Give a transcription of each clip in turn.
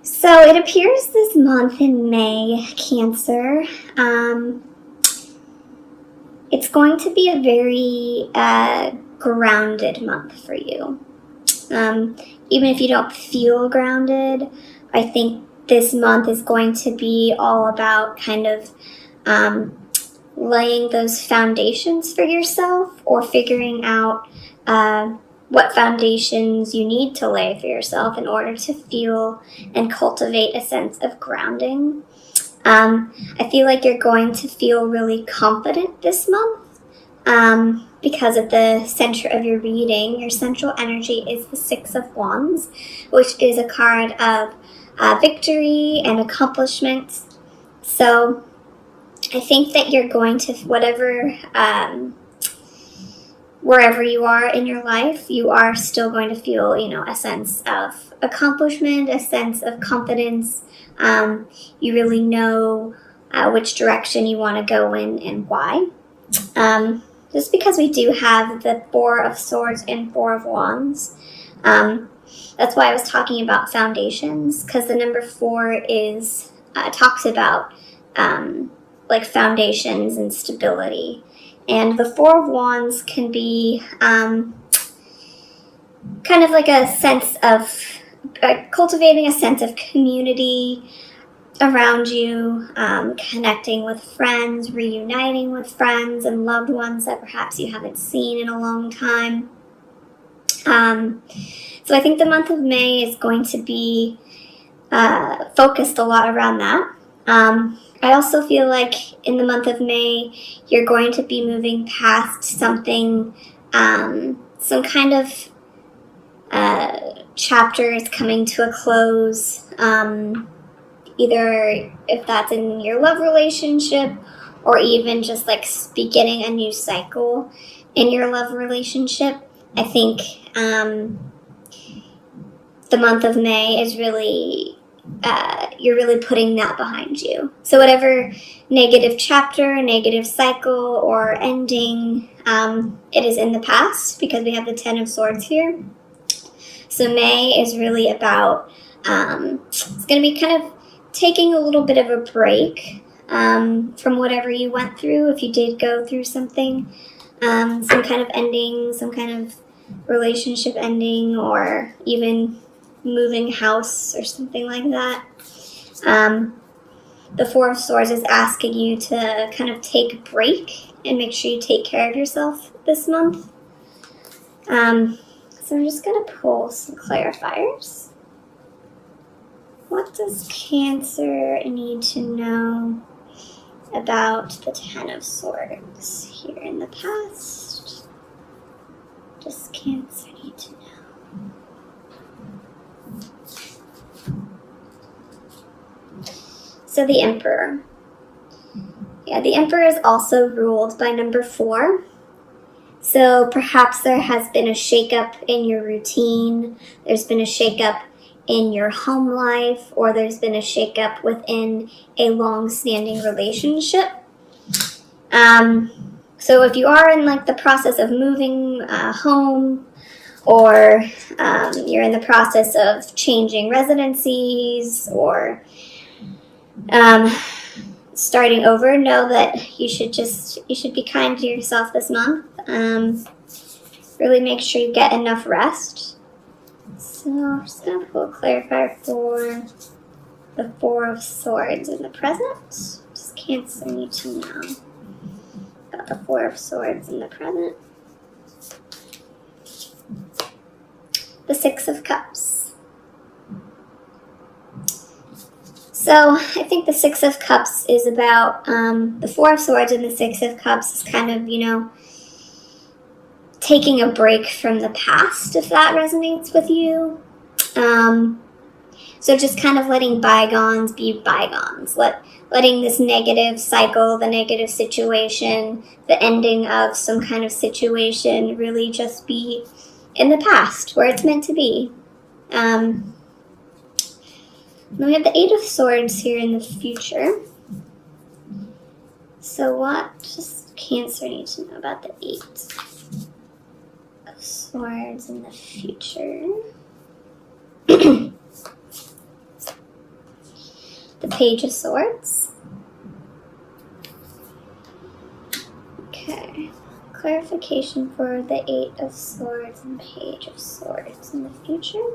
So it appears this month in May, Cancer, it's going to be a very grounded month for you. Even if you don't feel grounded, I think this month is going to be all about kind of laying those foundations for yourself, or figuring out what foundations you need to lay for yourself in order to feel and cultivate a sense of grounding. I feel like you're going to feel really confident this month because of the center of your reading. Your central energy is the Six of Wands, which is a card of victory and accomplishment. So I think that you're going to, wherever you are in your life, you are still going to feel, a sense of accomplishment, a sense of confidence. You really know which direction you want to go in and why. Just because we do have the Four of Swords and Four of Wands, that's why I was talking about foundations, because the number 4 talks about like foundations and stability. And the Four of Wands can be kind of like a sense of cultivating a sense of community around you, connecting with friends, reuniting with friends and loved ones that perhaps you haven't seen in a long time. So I think the month of May is going to be focused a lot around that. I also feel like in the month of May, you're going to be moving past something, some kind of chapter is coming to a close, either if that's in your love relationship, or even just like beginning a new cycle in your love relationship. I think the month of May is really, you're really putting that behind you. So whatever negative chapter, negative cycle, or ending, it is in the past, because we have the 10 of Swords here. So May is really about, it's going to be kind of taking a little bit of a break from whatever you went through, if you did go through something, some kind of ending, some kind of relationship ending, or even moving house or something like that. The Four of Swords is asking you to kind of take a break and make sure you take care of yourself this month. So I'm just going to pull some clarifiers. What does Cancer need to know about the 10 of Swords here in the past? What does Cancer need to know? So the Emperor. Yeah, the Emperor is also ruled by number 4. So perhaps there has been a shakeup in your routine. There's been a shakeup in your home life, or there's been a shakeup within a long-standing relationship. So if you are in like the process of moving home, or you're in the process of changing residencies, or starting over, know that you should be kind to yourself this month. Really make sure you get enough rest. So I'm just going to pull a clarifier for the Four of Swords in the present. Does Cancer need to know about the Four of Swords in the present? The Six of Cups. So I think the Six of Cups is about the Four of Swords, and the Six of Cups is kind of, taking a break from the past, if that resonates with you. So just kind of letting bygones be bygones. Letting this negative cycle, the negative situation, the ending of some kind of situation really just be in the past, where it's meant to be. Then we have the Eight of Swords here in the future. So what does Cancer need to know about the Eight of Swords in the future? the Page of Swords. Okay. Clarification for the Eight of Swords and Page of Swords in the future.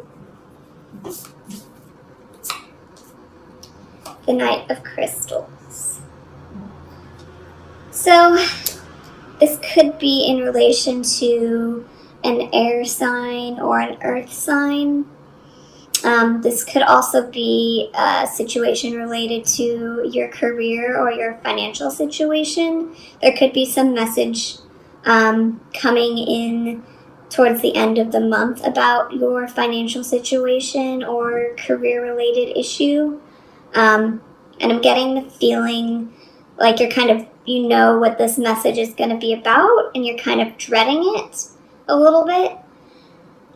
The Knight of Crystals. So, this could be in relation to an air sign or an earth sign. This could also be a situation related to your career or your financial situation. There could be some message coming in towards the end of the month about your financial situation or career-related issue. And I'm getting the feeling like you're kind of, you know what this message is going to be about, and you're kind of dreading it a little bit.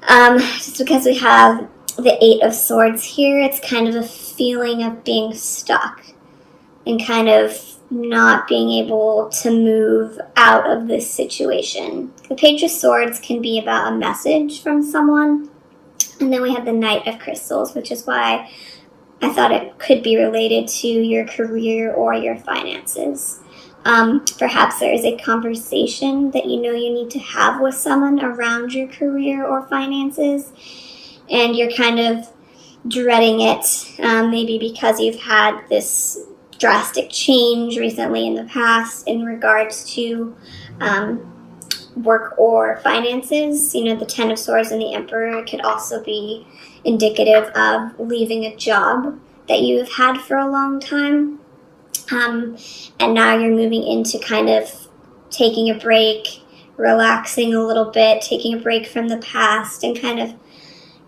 Just because we have the Eight of Swords here, it's kind of a feeling of being stuck and kind of not being able to move out of this situation. The Page of Swords can be about a message from someone. And then we have the Knight of Crystals, which is why I thought it could be related to your career or your finances. Perhaps there is a conversation that you know you need to have with someone around your career or finances, and you're kind of dreading it, maybe because you've had this drastic change recently in the past in regards to work or finances. You know, the Ten of Swords and the Emperor could also be indicative of leaving a job that you've had for a long time. And now you're moving into kind of taking a break, relaxing a little bit, taking a break from the past, and kind of,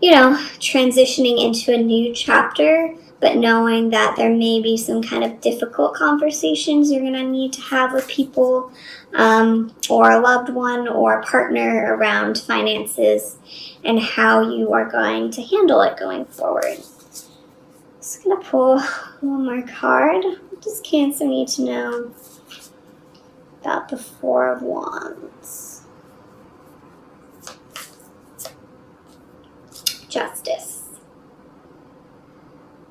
you know, transitioning into a new chapter, but knowing that there may be some kind of difficult conversations you're going to need to have with people or a loved one or a partner around finances and how you are going to handle it going forward. Just going to pull one more card. What does Cancer need to know about the Four of Wands? Justice.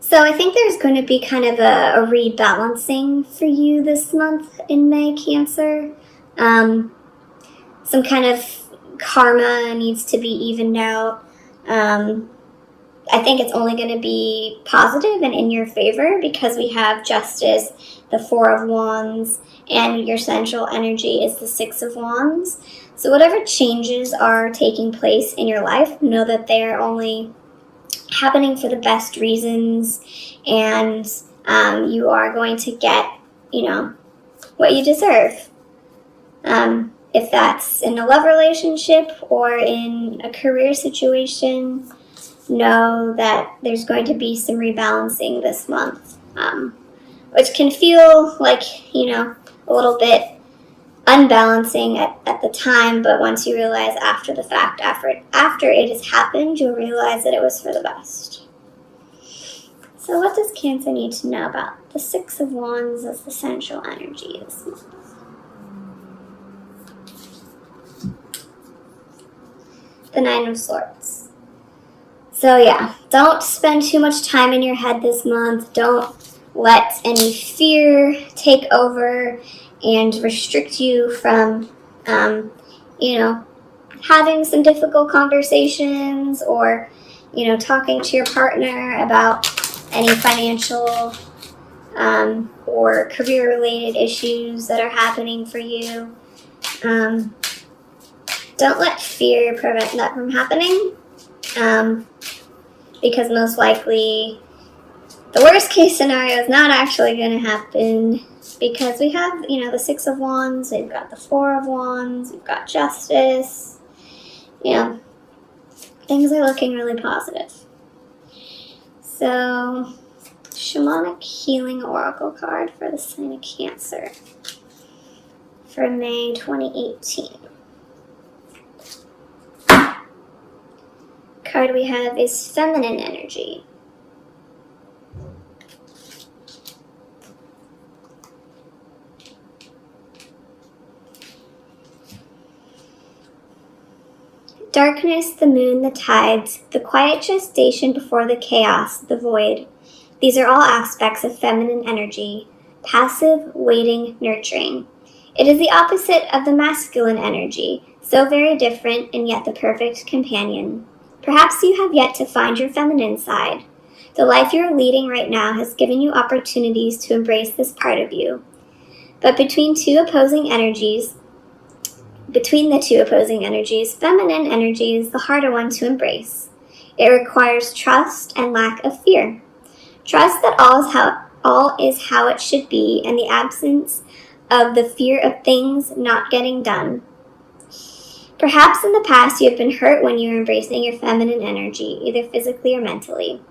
So I think there's going to be kind of a rebalancing for you this month in May, Cancer. Some kind of karma needs to be evened out. I think it's only going to be positive and in your favor because we have Justice, the Four of Wands, and your central energy is the Six of Wands. So whatever changes are taking place in your life, know that they are only happening for the best reasons, and you are going to get, you know, what you deserve. If that's in a love relationship or in a career situation, know that there's going to be some rebalancing this month, which can feel like, you know, a little bit unbalancing at the time, but once you realize after the fact, after it has happened, you'll realize that it was for the best. So what does Cancer need to know about the Six of Wands as the central energy this month? The Nine of Swords. So yeah, don't spend too much time in your head this month. Don't let any fear take over and restrict you from, you know, having some difficult conversations or, you know, talking to your partner about any financial or career-related issues that are happening for you. Don't let fear prevent that from happening. Because most likely the worst case scenario is not actually going to happen because we have, you know, the Six of Wands, we've got the Four of Wands, we've got Justice. You know, things are looking really positive. So, Shamanic Healing Oracle card for the sign of Cancer for May 2018. Card we have is Feminine Energy. Darkness, the moon, the tides, the quiet gestation before the chaos, the void. These are all aspects of feminine energy, passive, waiting, nurturing. It is the opposite of the masculine energy, so very different and yet the perfect companion. Perhaps you have yet to find your feminine side. The life you are leading right now has given you opportunities to embrace this part of you. But between the two opposing energies, feminine energy is the harder one to embrace. It requires trust and lack of fear. Trust that all is how it should be, and the absence of the fear of things not getting done. Perhaps in the past you have been hurt when you were embracing your feminine energy, either physically or mentally.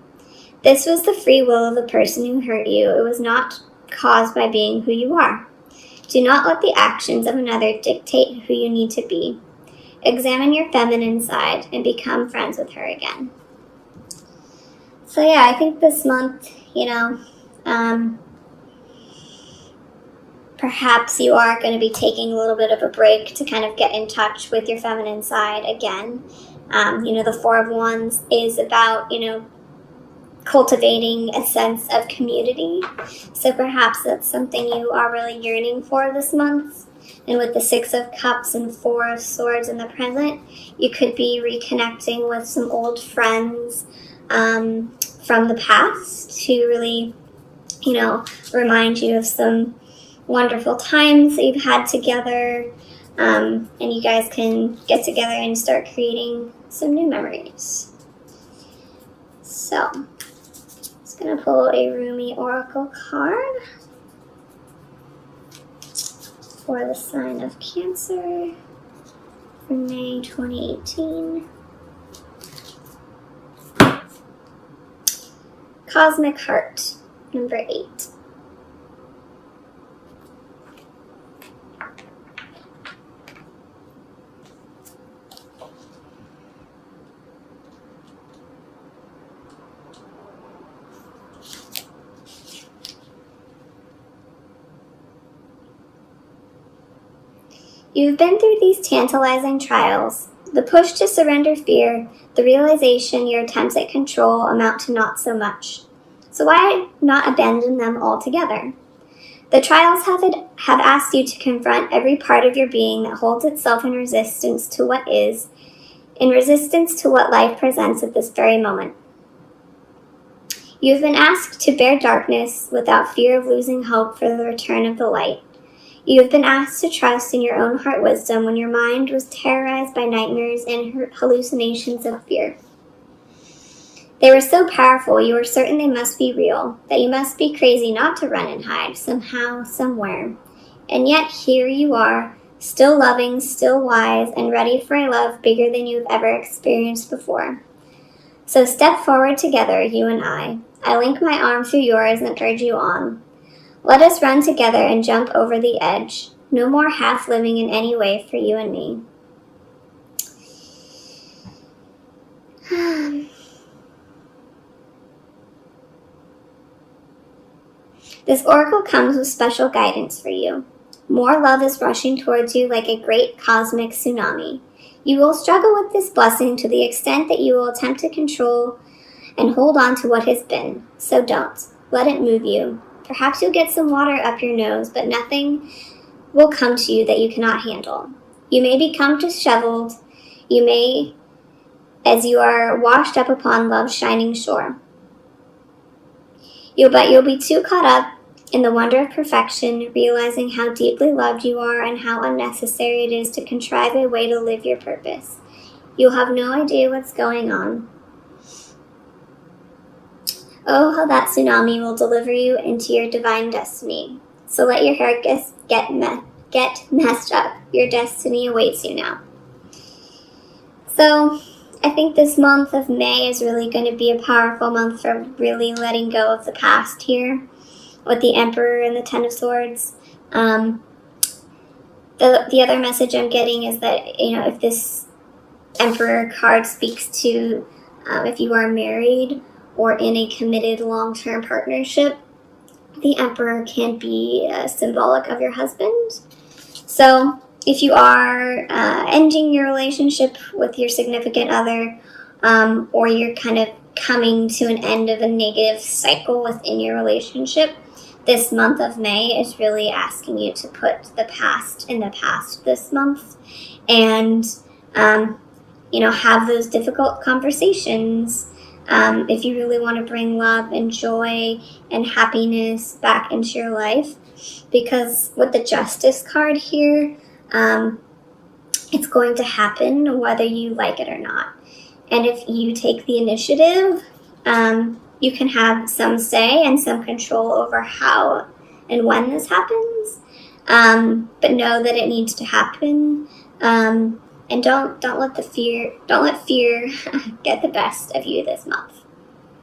This was the free will of the person who hurt you. It was not caused by being who you are. Do not let the actions of another dictate who you need to be. Examine your feminine side and become friends with her again. So yeah, I think this month, perhaps you are going to be taking a little bit of a break to kind of get in touch with your feminine side again. The Four of Wands is about, cultivating a sense of community. So perhaps that's something you are really yearning for this month. And with the Six of Cups and Four of Swords in the present, you could be reconnecting with some old friends from the past to really, remind you of some wonderful times that you've had together. And you guys can get together and start creating some new memories. So, going to pull a Rumi Oracle card for the sign of Cancer for May 2018. Cosmic Heart, number 8. You've been through these tantalizing trials. The push to surrender fear, the realization your attempts at control amount to not so much. So why not abandon them altogether? The trials have asked you to confront every part of your being that holds itself in resistance to what is, in resistance to what life presents at this very moment. You have been asked to bear darkness without fear of losing hope for the return of the light. You have been asked to trust in your own heart wisdom when your mind was terrorized by nightmares and hallucinations of fear. They were so powerful, you were certain they must be real, that you must be crazy not to run and hide, somehow, somewhere. And yet here you are, still loving, still wise, and ready for a love bigger than you have ever experienced before. So step forward together, you and I. I link my arm through yours and urge you on. Let us run together and jump over the edge. No more half living in any way for you and me. This oracle comes with special guidance for you. More love is rushing towards you like a great cosmic tsunami. You will struggle with this blessing to the extent that you will attempt to control and hold on to what has been. So don't. Let it move you. Perhaps you'll get some water up your nose, but nothing will come to you that you cannot handle. You may become disheveled. You may, as you are washed up upon love's shining shore. But you'll be too caught up in the wonder of perfection, realizing how deeply loved you are and how unnecessary it is to contrive a way to live your purpose. You'll have no idea what's going on. Oh, how that tsunami will deliver you into your divine destiny. So let your hair get messed up. Your destiny awaits you now. So I think this month of May is really going to be a powerful month for really letting go of the past here with the Emperor and the Ten of Swords. The other message I'm getting is that, if this Emperor card speaks to if you are married or in a committed long-term partnership, the Emperor can be symbolic of your husband. So if you are ending your relationship with your significant other, or you're kind of coming to an end of a negative cycle within your relationship. This month of May is really asking you to put the past in the past this month, and have those difficult conversations. If you really want to bring love and joy and happiness back into your life, because with the Justice card here, it's going to happen whether you like it or not. And if you take the initiative, you can have some say and some control over how and when this happens. But know that it needs to happen. And don't let fear get the best of you this month.